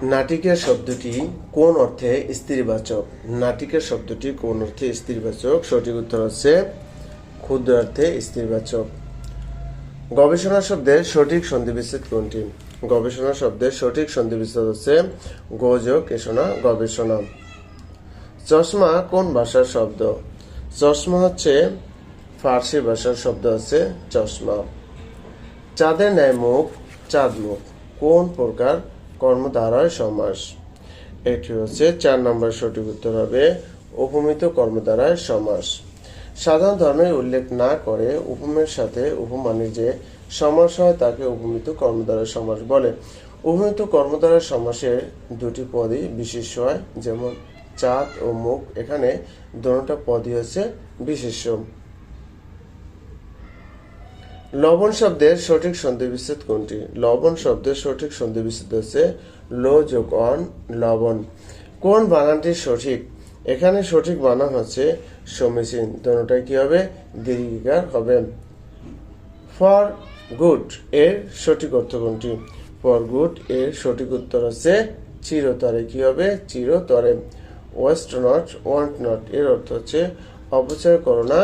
নাটিকা শব্দটি কোন অর্থে স্ত্রীবাচক? নাটিকা শব্দটি কোন অর্থে স্ত্রীবাচক? সঠিক উত্তর হচ্ছে ক্ষুদ্রার্থে স্ত্রীবাচক। গবেষণা শব্দের সঠিক সন্ধিবিচ্ছেদ কোনটি? গবেষণা শব্দের সঠিক সন্ধিবিচ্ছেদ হচ্ছে গোযোগ এষণা গবেষণা। চশমা কোন ভাষার শব্দ? চশমা হচ্ছে ফার্সি ভাষার শব্দ আছে চশমা। চাঁদের ন্যায় মুখ, চাঁদ মুখ কোন প্রকার কর্মধারয় সমাস? এটি হচ্ছে 4 নম্বর সঠিক উত্তর হবে উপমিত কর্মধারয় সমাস। সাধারণ ধর্মের উল্লেখ না করে উপমের সাথে উপমানের যে সমাস হয় তাকে উপমিত কর্মধারয় সমাস বলে। উপমিত কর্মধারয় সমাসের দুটি পদই বিশেষ্য হয়, যেমন চাঁদ ও মুখ, এখানে দুটো পদই হচ্ছে বিশেষ্য। লবণ শব্দের সঠিক সন্ধিবিচ্ছেদ কোনটি? লবণ শব্দের সঠিক সন্ধিবিচ্ছেদ হচ্ছে লো যোগ অন লবণ। কোন বানানটি সঠিক? এখানে সঠিক বানান হচ্ছে সমীচীন, দুটোটাই কি হবে? দীর্ঘিকার হবে। ফর গুড এর সঠিক অর্থ কোনটি? ফর গুড এর সঠিক উত্তর হচ্ছে চিরতরে, কি হবে? চিরতরে। ওয়েস্ট নট ওয়ান্ট নট এর অর্থ হচ্ছে অপচয় করো না,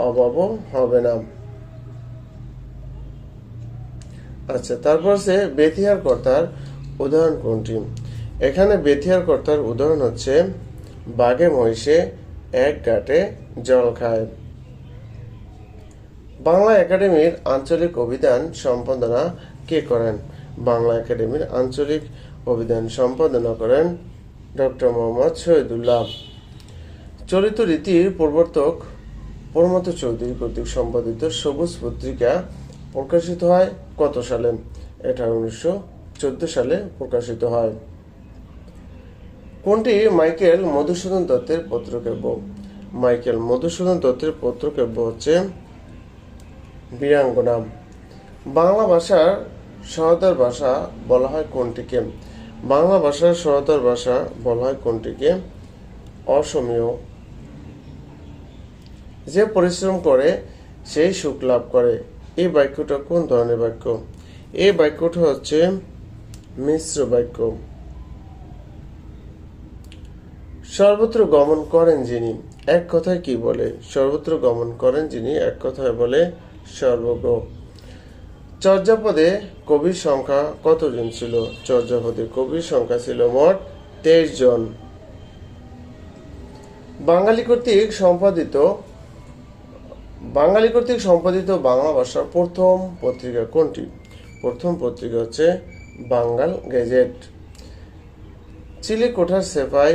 অভাব হবে না। আচ্ছা, তারপর হচ্ছে বেথিয়ার কর্তার উদাহরণ কোনটি? এখানে বেথিয়ার কর্তার উদাহরণ হচ্ছে বাঘে মহিষে এক ঘাটে জল খায়। বাংলা একাডেমির আঞ্চলিক অভিধান সম্পাদনা কে করেন? বাংলা একাডেমির আঞ্চলিক অভিধান সম্পাদনা করেন ডক্টর মোহাম্মদ শহীদুল্লাহ। চলিত রীতির প্রবর্তক প্রমথ চৌধুরী কর্তৃক সম্পাদিত সবুজ পত্রিকা প্রকাশিত হয় কত সালে? এটা 1914 সালে প্রকাশিত হয়। কোনটি মাইকেল মধুসূদন দত্তের পত্রকাব্য? মাইকেল মধুসূদন দত্তের পত্রকাব্য হচ্ছে বীরাঙ্গনা। বাংলা ভাষার সহায়তার ভাষা বলা হয় কোনটিকে? বাংলা ভাষার সহায়তার ভাষা বলা হয় কোনটিকে? অসমীয়। যে পরিশ্রম করে সেই সুখ লাভ করে, এই বাক্যটা কোন ধরনের বাক্য? এই বাক্যটা হচ্ছে মিশ্র বাক্য। সর্বত্র গমন করেন যিনি, এক কথায় কি বলে? সর্বত্র গমন করেন যিনি, এক কথায় বলে সর্বজ্ঞ। চর্যাপদে কবির সংখ্যা কতজন ছিল? চর্যাপদে কবির সংখ্যা ছিল মোট 23 জন। বাঙালি কর্তৃক সম্পাদিত বাংলা ভাষার প্রথম পত্রিকা কোনটি? প্রথম পত্রিকা হচ্ছে বাঙ্গাল গেজেট। চিলেকোঠার সেপাই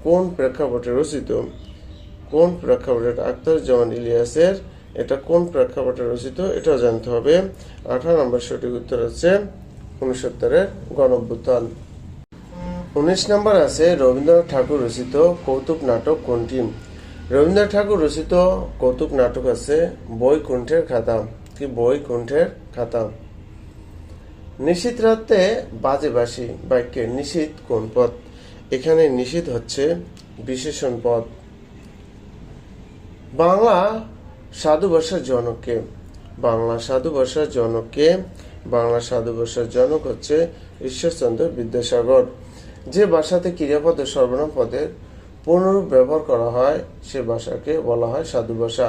কোন প্রেক্ষাপটে রচিত? কোন প্রেক্ষাপটে? আখতারুজ্জামান ইলিয়াসের। এটা কোন প্রেক্ষাপটে রচিত এটাও জানতে হবে। 18 নম্বর সঠিক উত্তর হচ্ছে 69-এর গণঅভ্যুত্থান। 19 নম্বর আছে রবীন্দ্রনাথ ঠাকুর রচিত কৌতুক নাটক কোনটি? রবীন্দ্রনাথ ঠাকুর রচিত কৌতুক নাটক আছে বৈকুণ্ঠের খাতা। কি? বৈকুণ্ঠের খাতা। নিশীথ রাতে বাজে বাঁশি বাক্যে নিশীথ কোন পদ? এখানে নিশীথ হচ্ছে বিশেষণ পদ। বাংলা সাধু ভাষার জনক কে? বাংলা সাধু ভাষার জনক কে? বাংলা সাধু ভাষার জনক হচ্ছে ঈশ্বরচন্দ্র বিদ্যাসাগর। যে ভাষাতে ক্রিয়াপদ ও সর্বনাম পদের পূর্ণরূপ ব্যবহার করা হয় সে ভাষাকে বলা হয় সাধু ভাষা।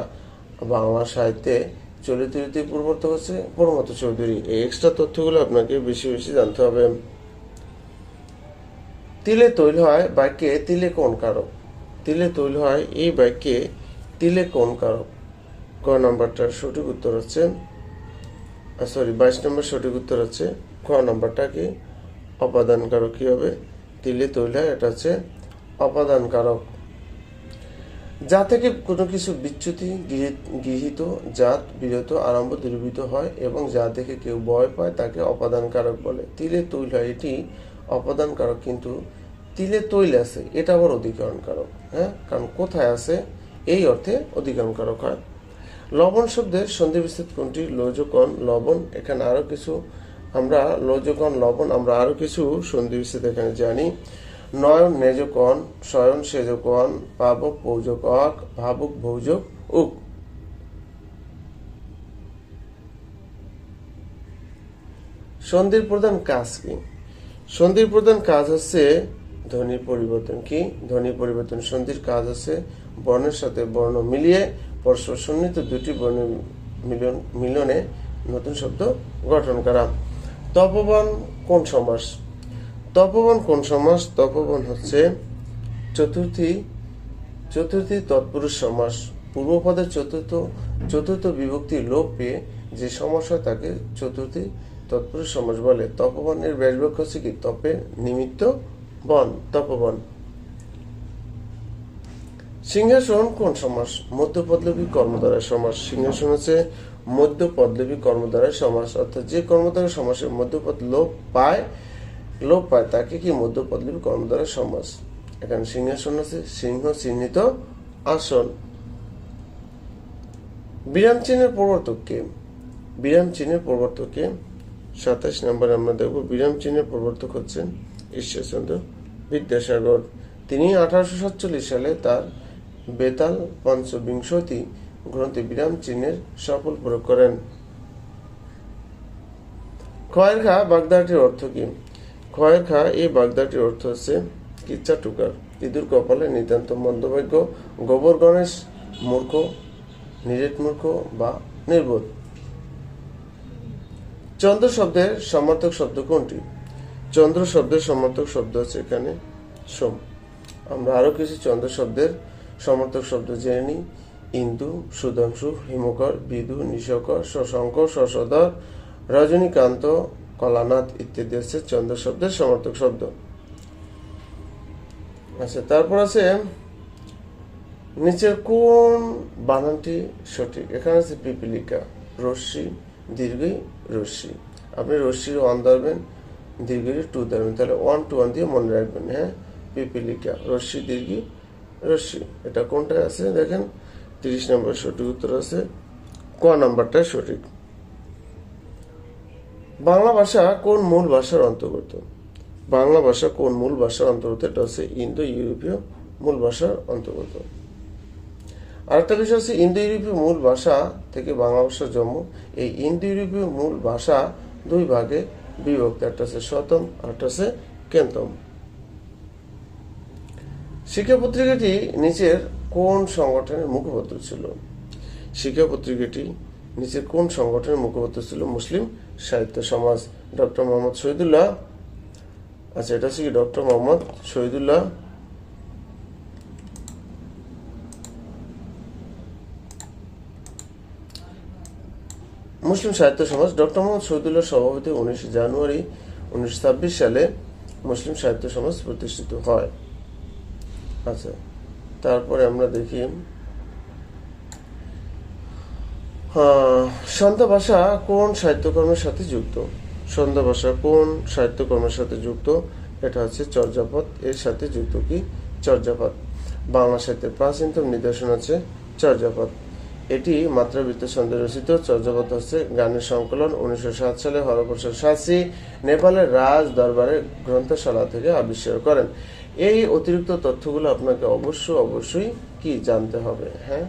বাংলা সাহিত্যে চলিত রীতি প্রবর্তক হচ্ছে প্রমথ চৌধুরী। এই এক্সট্রা তথ্যগুলো আপনাকে বেশি বেশি জানতে হবে। তিলে তৈল হয় বাক্যে তিলে কোন কারক? তিলে তৈল হয় এই বাক্যে তিলে কোন কারক? ক নম্বরটার সঠিক উত্তর হচ্ছে 22 নম্বর সঠিক উত্তর হচ্ছে খ নম্বরটা কি? অপাদান কারক। কি হবে? তিলে তৈল হয়, এটা হচ্ছে অপাদান কারক। যা থেকে কোনো কিছু বিচ্যুতি গৃহীত, জাত বিরত, আরম্ভ দূরীভূত হয় এবং যা দেখে কেউ ভয় পায় তাকে অপাদান কারক বলে। তিলে তৈল হয় এটি অপাদান কারক, কিন্তু তিলে তৈল আছে এটা আবার অধিকরণ কারক। হ্যাঁ, কারণ কোথায় আছে এই অর্থে অধিকরণ কারক হয়। লবণ শব্দের সন্ধিবিচ্ছেদ কোনটি? লোজকন লবণ। এখানে আরো কিছু আমরা লোজকন লবণ আমরা আরো কিছু সন্ধিবিচ্ছেদ এখানে জানি। নয়ন নেজকন, শয়ন সেজকন, পাবক পৌজক অক, ভাবুক ভৌজক উক। সন্ধির প্রধান কাজ কি? সন্ধির প্রধান কাজ হচ্ছে ধ্বনির পরিবর্তন। কি ধ্বনি পরিবর্তন? সন্ধির কাজ হচ্ছে বর্ণের সাথে বর্ণ মিলিয়ে পরস্পর সন্নিহিত দুটি বর্ণের মিলনে নতুন শব্দ গঠন করা। তপোবন কোন সমাস? তপোবন কোন সমাস? তপোবন হচ্ছে চতুর্থী তৎপুরুষ সমাস। পূর্বপদের চতুর্থ বিভক্তি লোপ পেয়ে যে সমাস হয় তাকে চতুর্থী তৎপুরুষ সমাস বলে। তপোবনের ব্যাসবাক্য হচ্ছে কি? তপে নিমিত্ত বন, তপোবন। সিংহাসন কোন সমাস? মধ্যপদলোপী কর্মদ্বারায় সমাস। সিংহাসন হচ্ছে মধ্যপদলোপী কর্মদ্বারায় সমাস, অর্থাৎ যে কর্মদ্বারা সমাসের মধ্যপদ লোপ পায় তাকে কি? মধ্যপদলোপী কর্মদ্বারা সমাস। এখানে সিংহাসন আছে সিংহ চিহ্নিত আসন। বিরাম চিহ্নের প্রবর্তক কে? বিরাম চিহ্নের প্রবর্তক কে? 27 নম্বরে আমরা দেখব বিরাম চিহ্নের প্রবর্তক হচ্ছেন ঈশ্বরচন্দ্র বিদ্যাসাগর। তিনি 1847 সালে তার বেতাল পঞ্চবিংশতি গ্রন্থে বিরাম চিহ্নের সফল প্রয়োগ করেন। খয়ের খা বাগদাটির অর্থ কি? খয়ের খা এই বাগদাটির অর্থ হচ্ছে কিচ্ছা টুকার, ইঁদুর কপালে নিতান্ত মন্দভাগ্য, গোবর গণেশ মূর্খ, নিরেট মূর্খ বা নির্বোধ। চন্দ্র শব্দের সমার্থক শব্দ কোনটি? চন্দ্র শব্দের সমার্থক শব্দ হচ্ছে এখানে সোম। আমরা আরো কিছু চন্দ্র শব্দের সমার্থক শব্দ জেনে নিই। ইন্দু, সুধাংশু, হিমকর, বিদু, নিশকর, শশাঙ্ক, শশধর, রজনীকান্ত, কলানাথ ইত্যাদি আছে চন্দ্র শব্দের সমার্থক শব্দ। আচ্ছা, তারপর আছে নিচের কোন বানানটি সঠিক? এখানে আছে পিপিলিকা, রশ্মি, দীর্ঘই, রশ্মি। আপনি রশ্মির 1 ধরবেন, দীর্ঘের 2 ধরবেন, তাহলে 1 to 1 দিয়ে মনে রাখবেন। হ্যাঁ, পিপিলিকা, রশ্মি, দীর্ঘি, রশ্মি। এটা কোনটা আছে দেখেন? 30 নম্বর সঠিক উত্তর আছে ক নাম্বারটা সঠিক। বাংলা ভাষা কোন মূল ভাষার অন্তর্গত? বাংলা ভাষা কোন মূল ভাষার অন্তর্গত? এটা হচ্ছে ইন্দো ইউরোপীয় মূল ভাষার অন্তর্গত। আরেকটা বিষয় হচ্ছে ইন্দো ইউরোপীয় মূল ভাষা থেকে বাংলা ভাষার জন্ম। এই ইন্দো ইউরোপীয় মূল ভাষা 2 ভাগে বিভক্ত, একটা হচ্ছে শতম আর একটা হচ্ছে কেন্তম। শিক্ষা পত্রিকাটি নিচের কোন সংগঠনের মুখপত্র ছিল? শিক্ষা পত্রিকাটি নিচের কোন সংগঠনের মুখপত্র ছিল? মুসলিম সাহিত্য সমাজ। ডক্টর মোহাম্মদ শহীদুল্লাহ। আচ্ছা, এটা হচ্ছে কি? ডক্টর মোহাম্মদ শহীদুল্লাহ মুসলিম সাহিত্য সমাজ। ডক্টর মোহাম্মদ শহীদুল্লাহ সভাপতি 19 জানুয়ারি 1926 সালে মুসলিম সাহিত্য সমাজ প্রতিষ্ঠিত হয়। আচ্ছা, তারপরে আমরা দেখি সন্ধ্যা ভাষা কোন সাহিত্যকর্মের সাথে যুক্ত? সন্ধ্যা ভাষা কোন সাহিত্যকর্মের সাথে যুক্ত? এটা হচ্ছে চর্যাপদ এর সাথে যুক্ত। কি? চর্যাপদ। বাংলা সাহিত্যের প্রাচীনতম নিদর্শন আছে চর্যাপদ। এটি মাত্রাবৃত্ত ছন্দে রচিত। চর্যাপদ হচ্ছে গানের সংকলন। 1907 সালে হরপ্রসাদ শাস্ত্রী নেপালের রাজ দরবারের গ্রন্থশালা থেকে আবিষ্কার করেন। এই অতিরিক্ত তথ্যগুলো আপনাকে অবশ্যই কি জানতে হবে। হ্যাঁ,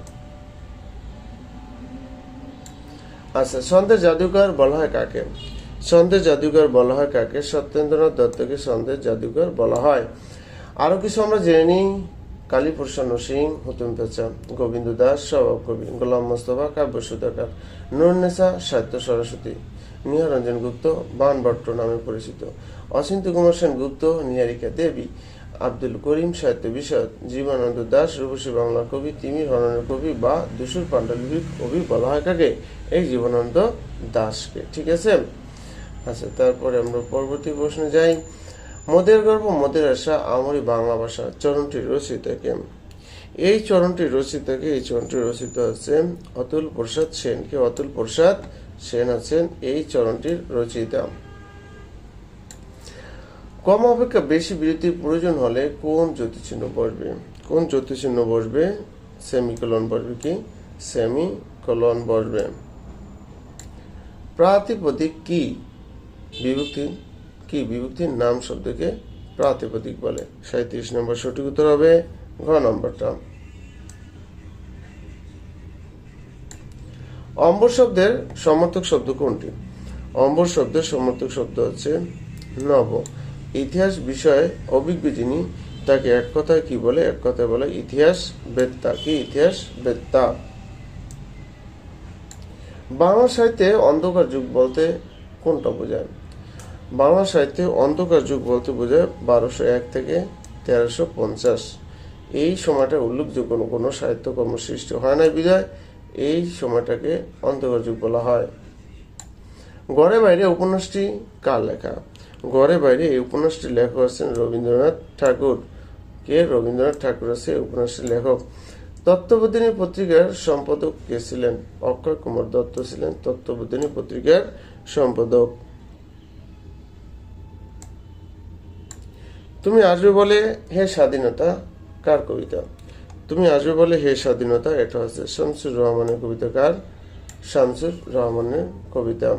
আচ্ছা, ছন্দের জাদুকর বলা হয় কাকে? ছন্দের জাদুকর বলা হয় কাকে? সত্যেন্দ্রনাথ দত্তকে ছন্দের জাদুকর বলা হয়। আরো কিছু আমরা জেনে নিই। কালীপ্রসন্ন সিং, হুতুম পেঁচা, গোবিন্দ দাস স্বভাব কবি, গোলাম মোস্তফা কাব্য সুধাকার, নুরুন্নেসা সাহিত্য সরস্বতী, নিহারঞ্জন গুপ্ত বানভট্ট নামে পরিচিত, অচিন্ত কুমার সেন গুপ্ত, নিহারিকা দেবী, আব্দুল করিম সাহিত্য বিষয়ক, জীবনানন্দ দাস রূপসী বাংলা কবি, তিমির হরণের কবি বা দুসুর পাণ্ডুলিপির কবি বলা হয় কাকে? এই জীবনানন্দ দাসকে। ঠিক আছে। আচ্ছা, তারপরে আমরা পরবর্তী প্রশ্নে যাই। মোদের গর্ব মোদের আশা আমরি বাংলা ভাষা চরণটির রচিতাকে? এই চরণটির রচিত আছেন অতুল প্রসাদ সেন। কে? অতুল প্রসাদ সেন আছেন এই চরণটির রচয়িতা। কম অপেক্ষা বেশি বিরতির প্রয়োজন হলে কোন জ্যোতিচিহ্ন বসবে? কোন জ্যোতিচিহ্ন বসবে? সেমিকোলন বসবে। কি? সেমিকোলন বসবে। প্রাতিপদিক কি বিভক্তির নাম শব্দকে প্রাতিপদিক বলে? 37 নম্বর সঠিক উত্তর হবে ঘ নম্বরটা। অম্বর শব্দের সমর্থক শব্দ কোনটি? অম্বর শব্দের সমর্থক শব্দ হচ্ছে নব। ইতিহাস বিষয়ে অভিজ্ঞ যিনি তাকে এক কথায় কি বলে? এক কথায় বলে ইতিহাস বেত্তা। কি? ইতিহাস বেত্তা। বাংলা সাহিত্যে অন্ধকার যুগ বলতে কোনটা বোঝায়? বাংলা সাহিত্যে অন্ধকার যুগ বলতে বোঝায় 1201 থেকে 1350। এই সময়টা উল্লেখযোগ্য কোনো সাহিত্যকর্ম সৃষ্টি হয় না বিধায় এই সময়টাকে অন্ধকার যুগ বলা হয়। ঘরে বাইরে উপন্যাসটি কার লেখা? ঘরে বাইরে এই উপন্যাসটি লেখক আছেন রবীন্দ্রনাথ ঠাকুর। কে? রবীন্দ্রনাথ ঠাকুর আছে উপন্যাসটির লেখক। তত্ত্ববোধিনী পত্রিকার সম্পাদক কে ছিলেন? অক্ষয় কুমার দত্ত ছিলেন তত্ত্ববোধিনী পত্রিকার সম্পাদক। তুমি আসবে বলে হে স্বাধীনতা কার কবিতা? তুমি আসবে বলে হে স্বাধীনতা, এটা হচ্ছে শামসুর রহমানের কবিতা। কার? শামসুর রহমানের কবিতা।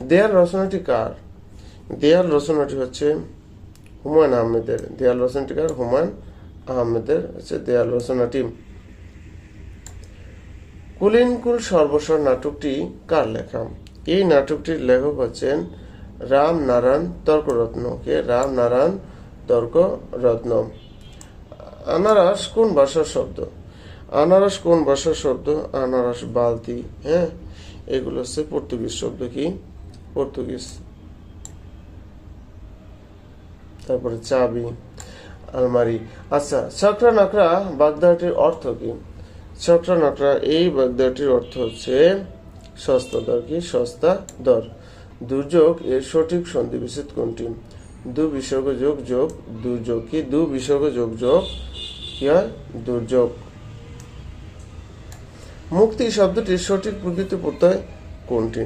দেয়াল রচনাটি কার? দেয়াল রচনাটি হচ্ছে হুমায়ুন আহমেদের। দেয়াল রচনাটি কার? হুমায়ুন আহমেদের হচ্ছে দেয়াল রচনাটি। কুলিনকুল সর্বস্বর নাটকটি কার লেখা? এই নাটকটির লেখক হচ্ছেন রামনারায়ণ তর্করত্ন। কে? রামনারায়ণ তর্করত্ন। আনারস কোন ভাষার শব্দ? আনারস কোন ভাষার শব্দ? আনারস বালতি। হ্যাঁ, এগুলো হচ্ছে পর্তুগিজ শব্দ। কি? পর্তুগিজ। তারপরে চাবি, আলমারি। আচ্ছা, ছকরা নাকড়া বাগদাটির অর্থ কি? ছকরা নাকড়া এই বাগদাটির অর্থ হচ্ছে সস্তা দর। কি? সস্তা দর। দুর্যোগ এর সঠিক সন্ধি বিচ্ছেদ কোনটি? দু বিসর্গ যোগ যোগ দুর্যোগ। কি? দু বিসর্গ যোগ যোগ কি হয়? দুর্যোগ। মুক্তি শব্দটির সঠিক প্রকৃতি প্রত্যয় কোনটি?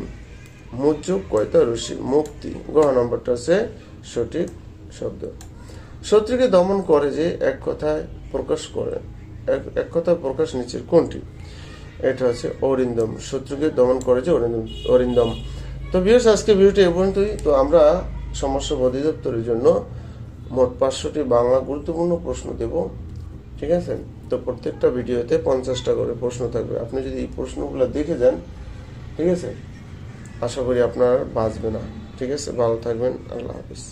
মুযোগ কয়তা রশি। মুক্তি। গ নম্বরটা আছে সঠিক শব্দ। শত্রুকে দমন করে যে এক কথায় প্রকাশ করে, এক কথায় প্রকাশ নিচের কোনটি? এটা হচ্ছে অরিন্দম। শত্রুকে দমন করে যে অরিন্দম। তো ভিউয়ার্স, আজকে ভিডিওটি এ পর্যন্তই। তো আমরা সমস্যা অধিদপ্তরের জন্য মোট 500টি বাংলা গুরুত্বপূর্ণ প্রশ্ন দেব। ঠিক আছে? তো প্রত্যেকটা ভিডিওতে 50টা করে প্রশ্ন থাকবে। আপনি যদি এই প্রশ্নগুলো দেখে যান, ঠিক আছে, আশা করি আপনার বাঁচবে না। ঠিক আছে? ভালো থাকবেন। আল্লাহ হাফিজ।